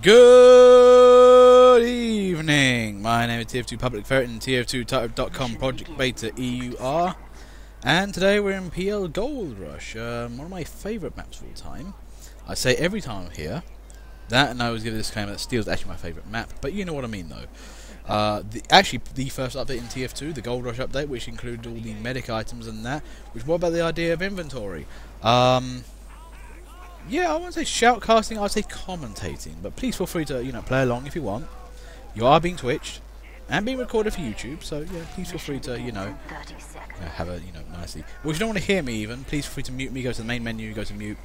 Good evening. My name is TF2 Public Ferret and TF2 Project Beta EUR, and today we're in PL Goldrush, one of my favourite maps of all time. I say every time I'm here that, and I always give a disclaimer that Steel's actually my favourite map, but you know what I mean though. Actually, the first update in TF2, the Goldrush update, which included all the medic items and that, which what about the idea of inventory? Yeah, I wouldn't say shoutcasting, I'd say commentating, but please feel free to, play along if you want. You are being twitched and being recorded for YouTube, so yeah, please feel free to, have a, nicely. Well, if you don't want to hear me even, please feel free to mute me, go to the main menu, go to mute.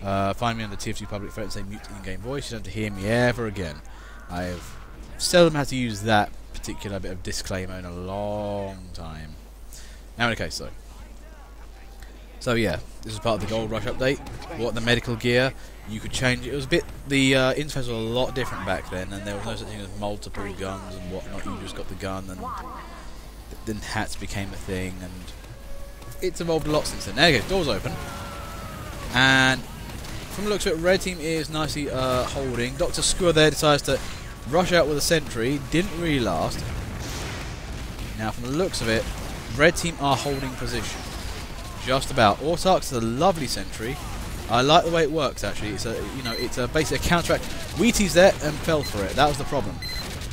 Find me on the TF2 Public Ferret and say mute in-game voice. You don't have to hear me ever again. I've seldom had to use that particular bit of disclaimer in a long time. Now in any case though. So yeah, this is part of the Goldrush update. What the medical gear, you could change it. It was a bit, the interface was a lot different back then, and there was no such thing as multiple guns and whatnot. You just got the gun, and then hats became a thing, and it's evolved a lot since then. There you go, doors open. And from the looks of it, red team is nicely holding. Dr. Skewer there decides to rush out with a sentry. Didn't really last. Now from the looks of it, red team are holding position. Just about. Autark's a lovely sentry. I like the way it works actually. It's a it's basically a counteract. Wheaty's there and fell for it. That was the problem.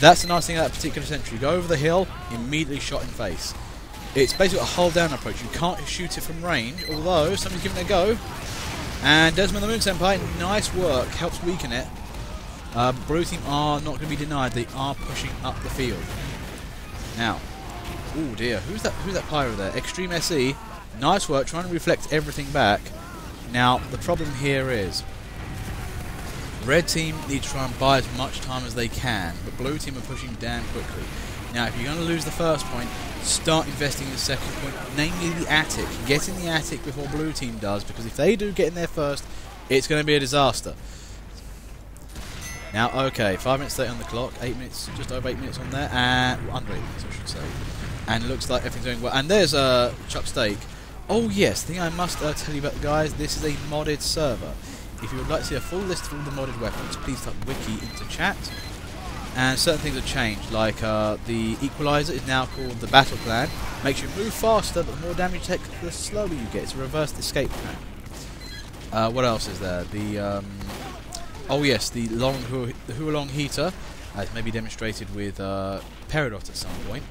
That's the nice thing about that particular sentry. Go over the hill, immediately shot in face. It's basically a hold down approach. You can't shoot it from range, although somebody's giving it a go. And Desmond the Moon Senpai, nice work, helps weaken it. Blue team are not going to be denied. They are pushing up the field. Now, oh dear, who's that pyro there? Extreme SE. Nice work, trying to reflect everything back. Now, the problem here is red team need to try and buy as much time as they can, but blue team are pushing down quickly. Now, if you're going to lose the first point, start investing in the second point, namely the attic. Get in the attic before blue team does, because if they do get in there first, it's going to be a disaster. Now, okay, 5 minutes late on the clock, 8 minutes, just over 8 minutes on there, and under 8 minutes, I should say. And it looks like everything's going well. And there's Chuck Steak. Oh yes, the thing I must tell you about, guys, this is a modded server. If you would like to see a full list of all the modded weapons, please type wiki into chat. And certain things have changed, like the equalizer is now called the battle plan. Makes you move faster, but the more damage you take, the slower you get. It's a reversed escape plan. What else is there? The oh yes, the Huolong heater, as may be demonstrated with Peridot at some point,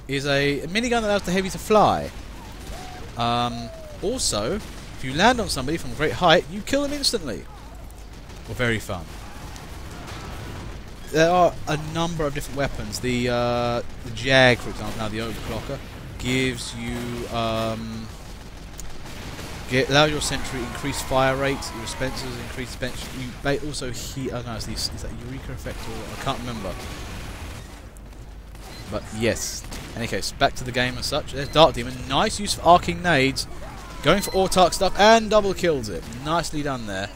is a minigun that allows the heavy to fly. Also, if you land on somebody from a great height, you kill them instantly. Well, very fun. There are a number of different weapons. The Jag, for example, now the overclocker, gives you allows your sentry increased fire rate, your dispensers increased bench. You also heat. Oh no, is that Eureka effect or I can't remember. But yes. In any case, back to the game as such. There's Dark Demon. Nice use of arcing nades. Going for Autark stuff and double kills it. Nicely done there.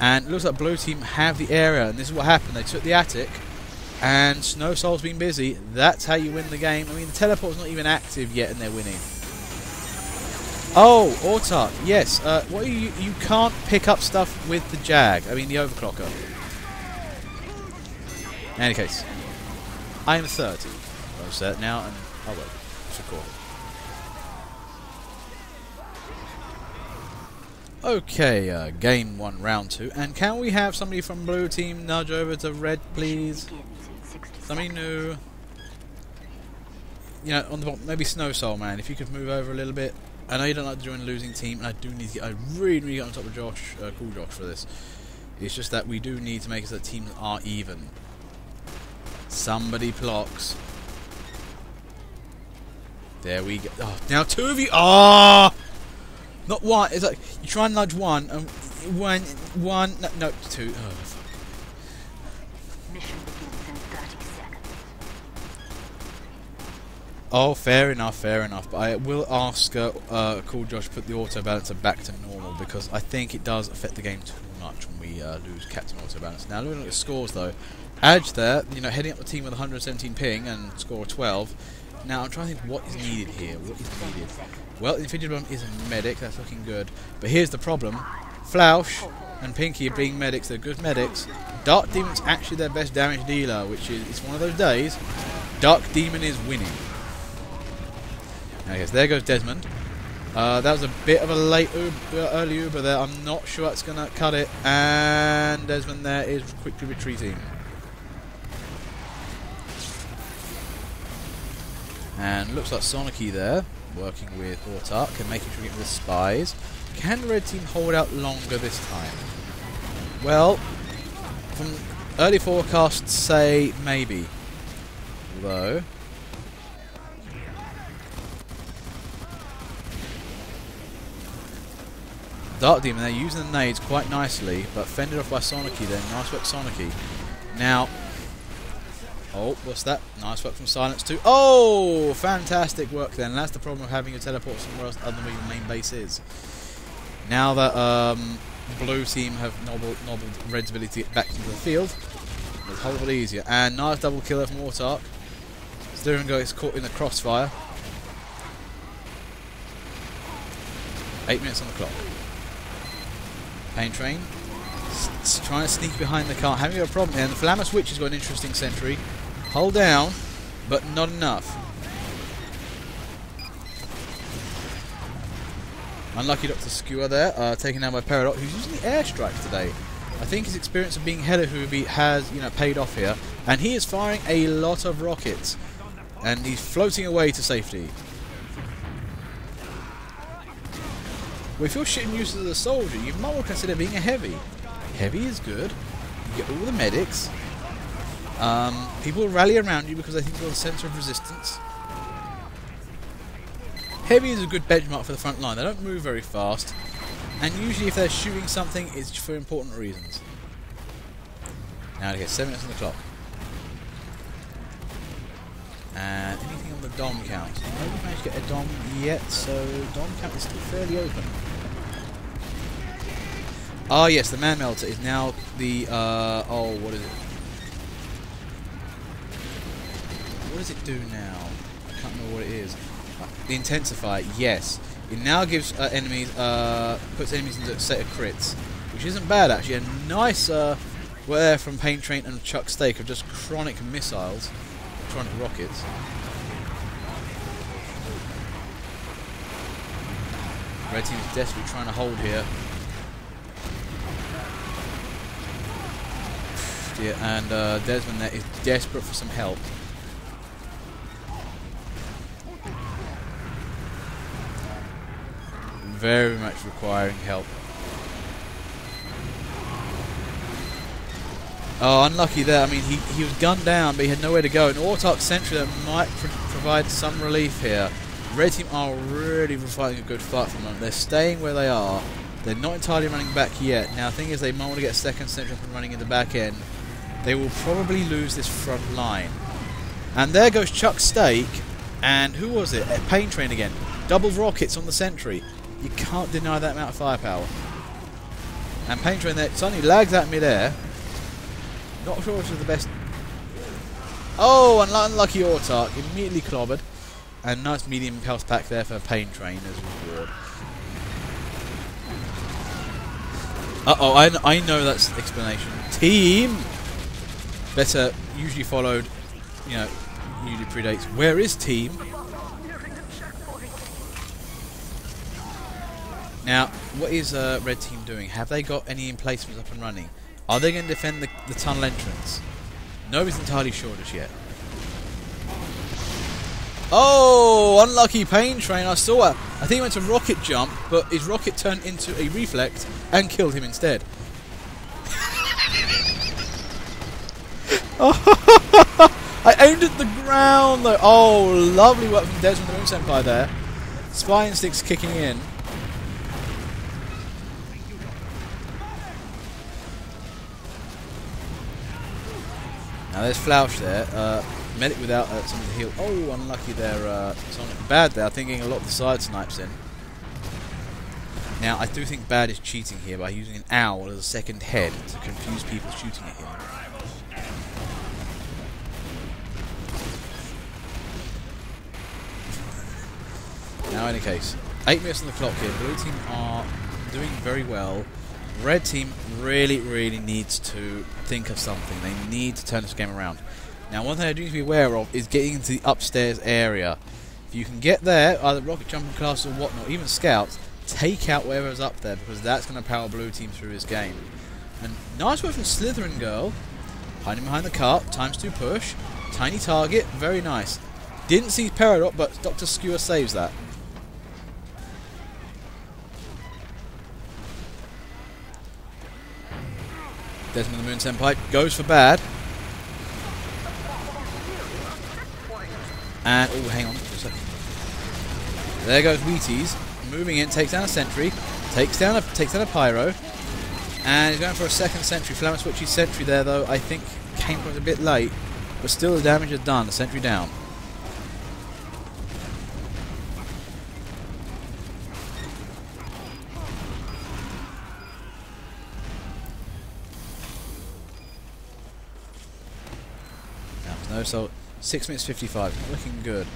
And it looks like blue team have the area. And this is what happened. They took the attic. And Snow Soul's been busy. That's how you win the game. I mean, the teleport's not even active yet and they're winning. Oh, Autark. Yes. What you can't pick up stuff with the Jag. I mean, the overclocker. In any case, I am 30. I'm set now and... Oh wait, it's recording. Okay, game 1, round 2. And can we have somebody from blue team nudge over to red, please? Somebody new. On the bottom, maybe Snow Soul, man. If you could move over a little bit. I know you don't like to join a losing team, and I do need to get... I really get on top of Josh, Cool Josh for this. It's just that we do need to make it so that teams are even. Somebody blocks. There we go. Oh, now 2 of you. Ah, not one. It's like you try and nudge one, and one. No, 2. Oh, fuck. Mission begins in 30 seconds. Oh, fair enough, fair enough. But I will ask Cool Josh to put the auto balancer back to normal because I think it does affect the game too much when we lose Captain Auto Balance. Now looking at the scores though, Edge there, heading up the team with 117 ping and score of 12. Now, I'm trying to think what is needed here. What is needed? Well, Infinity Bomb is a medic. That's looking good. But here's the problem. Flausch and Pinky are being medics. They're good medics. Dark Demon's actually their best damage dealer, which is, it's one of those days. Dark Demon is winning. I guess there goes Desmond. That was a bit of a late early Uber there. I'm not sure that's going to cut it. And Desmond there is quickly retreating. And looks like Sonicky there, working with Autark and making sure we get rid of spies. Can the red team hold out longer this time? Well, from early forecasts say maybe. Although Dark Demon, they're using the nades quite nicely, but fended off by Sonicky there. Nice work, Sonicky. Now, oh, what's that? Nice work from Silence too. Oh, fantastic work then. That's the problem of having a teleport somewhere else other than where your main base is. Now that blue team have nobbled red's ability to get back into the field, it's a whole lot easier. And nice double killer from Autark. Styrian gets caught in the crossfire. 8 minutes on the clock. Pain Train trying to sneak behind the car, having a problem here. And the Flamus Witch has got an interesting sentry. Hold down, but not enough. Unlucky Dr. Skewer there, taken down by Paradox, who's using the airstrike today. I think his experience of being Helihoovy has, paid off here, and he is firing a lot of rockets, and he's floating away to safety. Well, if you're shitting used as a soldier, you might well consider being a heavy. Heavy is good. You get all the medics. People rally around you because they think you're the centre of resistance. Heavy is a good benchmark for the front line. They don't move very fast, and usually if they're shooting something, it's for important reasons. Now to get 7 minutes on the clock. And anything on the Dom count? Nobody's managed to get a Dom yet, so Dom count is still fairly open. Ah yes, the Man Melter is now the, oh, what is it? What does it do now? I can't remember what it is. The Intensifier, yes. It now gives enemies, puts enemies into a set of crits, which isn't bad actually. A nice work there from Pain Train and Chuck Steak of just chronic missiles, chronic rockets. Red team is desperately trying to hold here. Yeah, and Desmond there is desperate for some help. Very much requiring help. Oh, unlucky there. I mean, he was gunned down, but he had nowhere to go. An Autark sentry that might provide some relief here. Red team are really fighting a good fight for them. They're staying where they are. They're not entirely running back yet. Now, the thing is, they might want to get a second sentry up and running in the back end. They will probably lose this front line. And there goes Chuck Steak. And who was it? Pain Train again. Double rockets on the sentry. You can't deny that amount of firepower. And Pain Train there suddenly lags out midair. Not sure which is the best. Oh, unlucky Autark. Immediately clobbered. And nice medium pulse pack there for Pain Train as a reward. Uh-oh, I know that's the explanation. Team! Better usually followed, usually predates. Where is Team? Now, what is Red Team doing? Have they got any emplacements up and running? Are they going to defend the tunnel entrance? Nobody's entirely sure just yet. Oh, unlucky Pain Train. I saw it. I think he went to rocket jump, but his rocket turned into a reflex and killed him instead. I aimed at the ground though. Oh, lovely work from Desmond the Moon Senpai there. Spy instincts kicking in. Now there's Flausch there. Medic without something to heal. Oh, unlucky there. Sonic. Bad there. I think getting a lot of the side snipes in. Now I do think Bad is cheating here by using an owl as a second head to confuse people shooting at him. Now, in any case, 8 minutes on the clock here. Blue team are doing very well. Red team really needs to think of something. They need to turn this game around. Now, one thing I do need to be aware of is getting into the upstairs area. If you can get there, either rocket jumping classes or whatnot, even scouts, take out whatever's up there, because that's going to power blue team through this game. And nice work from Slytherin Girl, hiding behind the cart, ×2 push, tiny target, very nice. Didn't see Peridot, but Dr. Skewer saves that. Desmond the Moon Senpai goes for bad. And, oh, hang on for a second. There goes Wheaties, moving in, takes down a sentry, takes down a pyro, and he's going for a second sentry. Flammer Switchy's sentry there, though, I think came a bit late, but still the damage is done. The sentry down. No, so 6 minutes 55, looking good.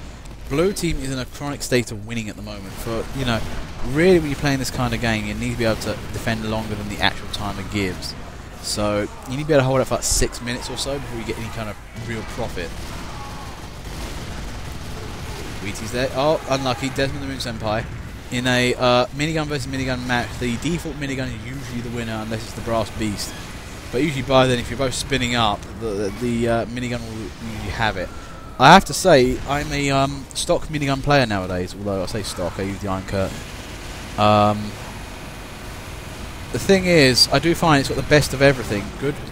Blue team is in a chronic state of winning at the moment. For, you know, really when you're playing this kind of game, you need to be able to defend longer than the actual timer gives. So you need to be able to hold it for like 6 minutes or so before you get any kind of real profit. Wheaties there. Oh, unlucky. Desmond the Moon Senpai. In a minigun versus minigun match, the default minigun is usually the winner unless it's the Brass Beast. But usually by then, if you're both spinning up, the minigun will usually have it. I have to say, I'm a stock minigun player nowadays, although I say stock, I use the Iron Curtain. The thing is, I do find it's got the best of everything.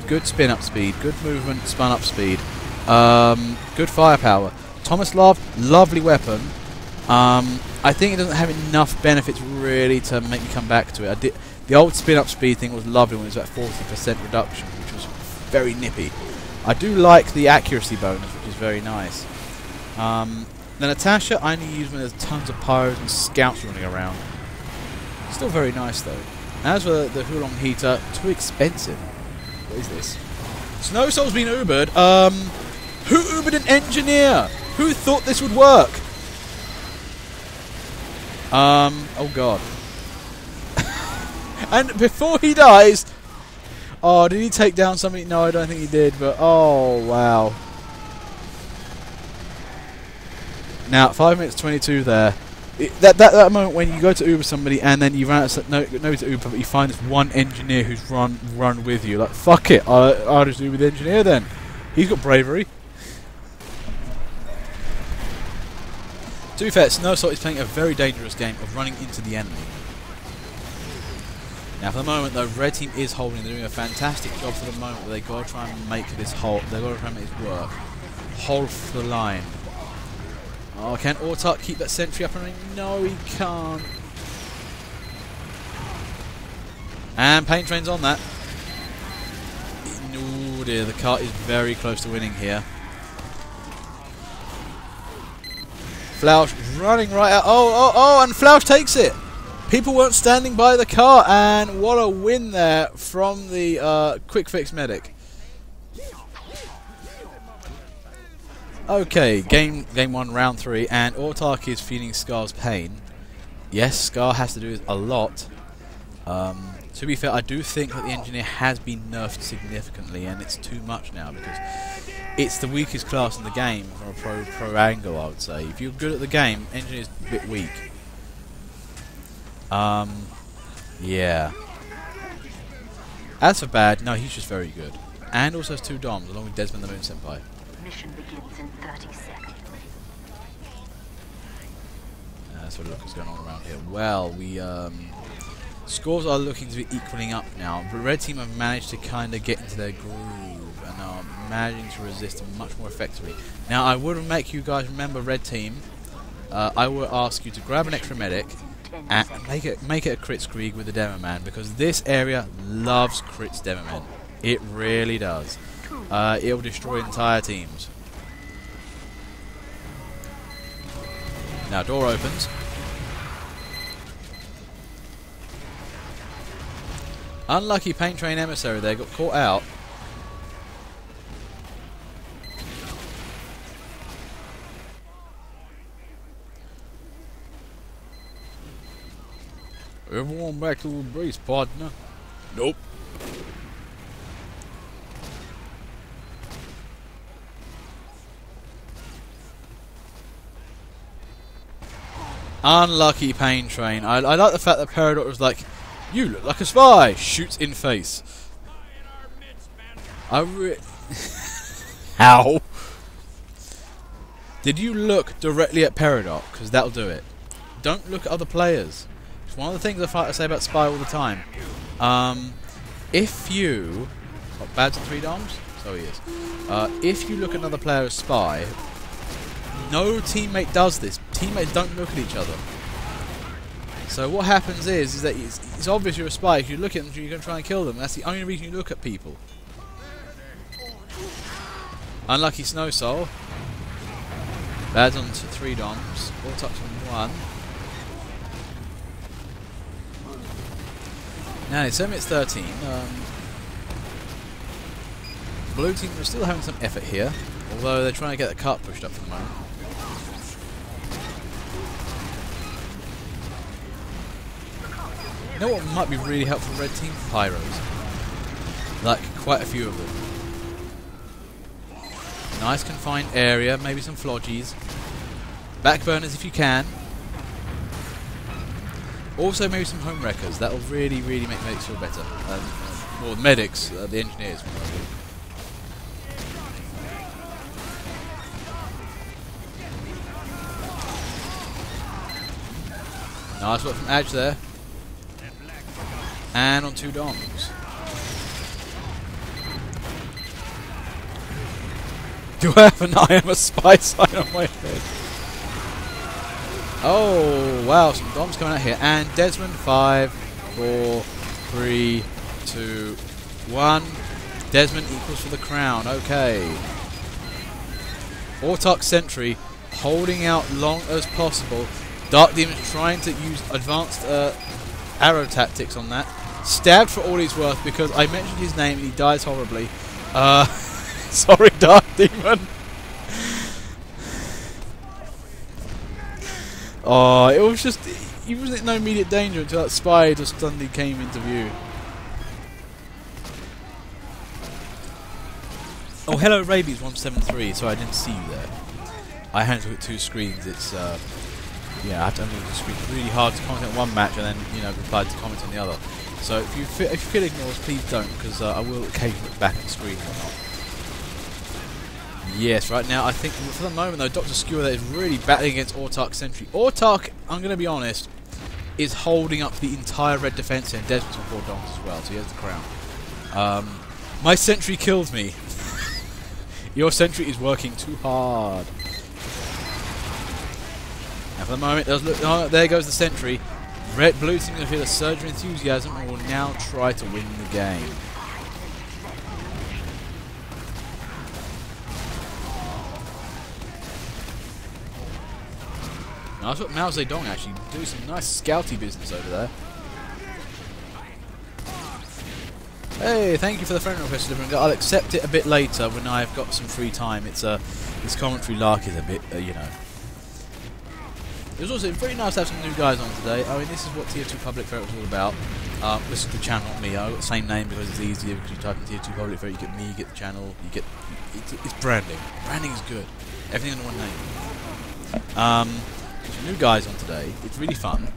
Good spin-up speed, good movement, spun-up speed, good firepower. Thomas Love, lovely weapon. I think it doesn't have enough benefits really to make me come back to it. The old spin-up speed thing was lovely when it was at 40% reduction, which was very nippy. I do like the accuracy bonus, which is very nice. Then Natasha, I only use when there's tons of pyros and scouts running around. Still very nice though. As for the Hulong Heater, too expensive. What is this? Snow Soul's been Ubered. Who Ubered an engineer? Who thought this would work? Oh god. And before he dies... Oh, did he take down somebody? No, I don't think he did, but... Oh, wow. Now, 5 minutes 22 there. That moment when you go to Uber somebody and then you run out of... No to Uber, but you find this one engineer who's run with you. Like, fuck it, I'll just Uber the engineer then. He's got bravery. To be fair, Snowsalt is playing a very dangerous game of running into the enemy. Now, for the moment, though, Red Team is holding. They're doing a fantastic job for the moment, but they've got to try and make this hold. They've got to try and make this work. Hold for the line. Oh, can Autark keep that sentry up and running? No, he can't. And Paint Train's on that. Oh dear, the cart is very close to winning here. Flausch running right out. Oh, and Flausch takes it. People weren't standing by the car, and what a win there from the Quick Fix Medic. Okay, game 1, round 3, and Autark is feeling Scar's pain. Yes, Scar has to do a lot. To be fair, I do think that the engineer has been nerfed significantly, and it's too much now because it's the weakest class in the game from a pro angle, I would say. If you're good at the game, engineer's a bit weak. Yeah. As for bad, no, he's just very good. And also has 2 DOMs, along with Desmond the Moon Senpai. Mission begins in 30 seconds. So look what's going on around here. Well, scores are looking to be equaling up now. The Red Team have managed to kind of get into their groove and are managing to resist them much more effectively. Now, I would make you guys remember, Red Team, I will ask you to grab an extra medic and make it a crit Krieg with the Demo Man, because this area loves crits Demo Men. It really does. It'll destroy entire teams. Now, door opens. Unlucky Paint Train Emissary there, got caught out. Everyone back to the base, partner. Nope. Unlucky pain train. I like the fact that Peridot was like, "You look like a spy." Shoots in face. How? Did you look directly at Peridot? Because that'll do it. Don't look at other players. It's one of the things I say about Spy all the time. If you... What, Bad's on 3 doms? So he is. If you look at another player as Spy, no teammate does this. Teammates don't look at each other. So what happens is that it's obvious you're a Spy. If you look at them, you're going to try and kill them. That's the only reason you look at people. Unlucky Snow Soul. Bad's on 3 doms. All touch on 1. Now it's 13. Blue team are still having some effort here, although they're trying to get the cart pushed up for the moment. You know what might be really helpful for red team? Pyros. Like, quite a few of them. Nice confined area, maybe some flodgies. Backburners if you can. Also maybe some home wreckers. That'll really make medics feel better. Or medics, the engineers. Nice work from Edge there. And on 2 doms. Do I have an I am a spy sign on my head? Oh, wow, some doms coming out here. And Desmond, 5, 4, 3, 2, 1. Desmond equals for the crown. Okay. Autarch Sentry holding out long as possible. Dark Demon's trying to use advanced arrow tactics on that. Stabbed for all he's worth because I mentioned his name and he dies horribly. Sorry, Dark Demon. Oh, it was just... He wasn't in no immediate danger until that spy just suddenly came into view. Oh, hello, Rabies173. Sorry, I didn't see you there. I had to look at 2 screens. It's, yeah, I have to look at the screen. It's really hard to comment on one match and then, you know, reply to comments on the other. So if you feel ignored, please don't, because I will occasionally look back at the screen or not. Yes, right now, I think for the moment though, Dr. Skewer there is really battling against Autarch Sentry. Autarch, I'm going to be honest, is holding up the entire red defense here, and Desmond's on 4 doms as well, so he has the crown. My Sentry killed me. Your Sentry is working too hard. Now for the moment, oh, there goes the Sentry. Blue team going to feel a surge of enthusiasm and will now try to win the game. Now, I thought Mao Zedong actually do some nice scouty business over there. Hey, thank you for the friend request, I'll accept it a bit later when I've got some free time. It's this commentary lark is a bit, you know. It was also very nice to have some new guys on today. I mean, this is what Tier 2 Public Ferret was all about. This is the channel, not me. I've got the same name because it's easier, because you type in Tier 2 Public Ferret, you get me, you get the channel, you get... It's branding. Branding is good. Everything under one name. Some new guys on today. It's really fun.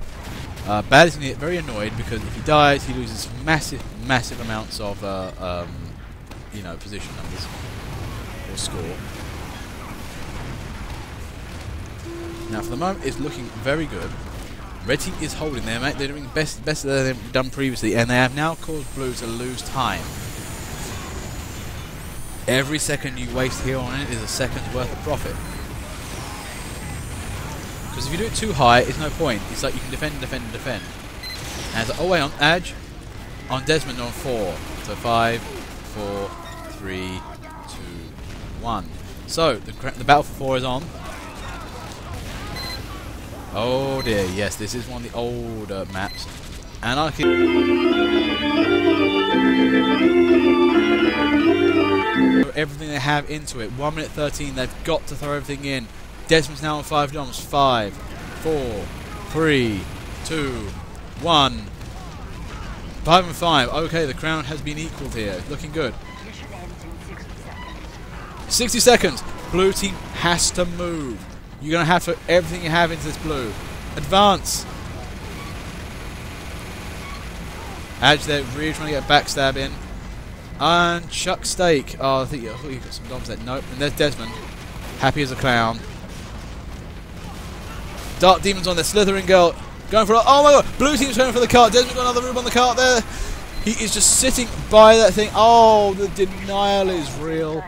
Bad is going to get very annoyed because if he dies, he loses massive amounts of, you know, position numbers or score. Now, for the moment, it's looking very good. Red team is holding there, mate. They're doing best that they've done previously, and they have now caused blue to lose time. Every second you waste here on it is a second's worth of profit. Because if you do it too high, it's no point. It's like you can defend. And it's like, oh wait, on Edge, on Desmond on 4. So 5, 4, 3, 2, 1. So the battle for 4 is on. Oh dear, yes, this is one of the older maps. And I keep everything they have into it. 1 minute 13, they've got to throw everything in. Desmond's now on 5 doms. 5, 4, 3, 2, 1. 5 and 5. Okay, the crown has been equaled here. Looking good. Mission ends in 60 seconds. 60 seconds. Blue team has to move. You're going to have to put everything you have into this blue. Advance. Edge there, really trying to get a backstab in. And Chuck Steak. Oh, I thought you got some bombs there. Nope. And there's Desmond. Happy as a clown. Dark Demon's on there. Slithering Girl. Going for a... Oh my god. Blue team's going for the cart. Desmond got another room on the cart there. He is just sitting by that thing. Oh, the denial is real.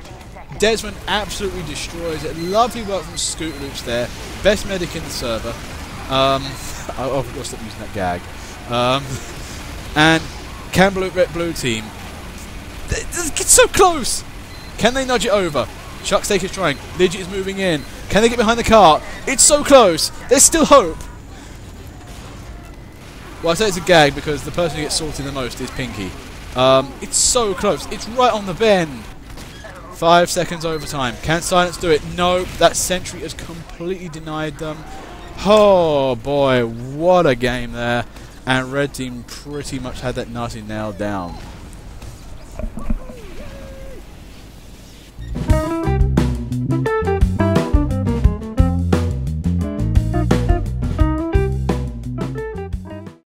Desmond absolutely destroys it. Lovely work from Scoot Loops there. Best medic in the server. I've got to stop using that gag. And Campbell Red Blue team. It's so close! Can they nudge it over? Chuck Steak is trying. Lidget is moving in. Can they get behind the cart? It's so close! There's still hope! Well, I say it's a gag because the person who gets salted the most is Pinky. It's so close. It's right on the bend. 5 seconds overtime. Can Silence do it? No, that sentry has completely denied them. Oh boy, what a game there. And Red Team pretty much had that nicely nailed down.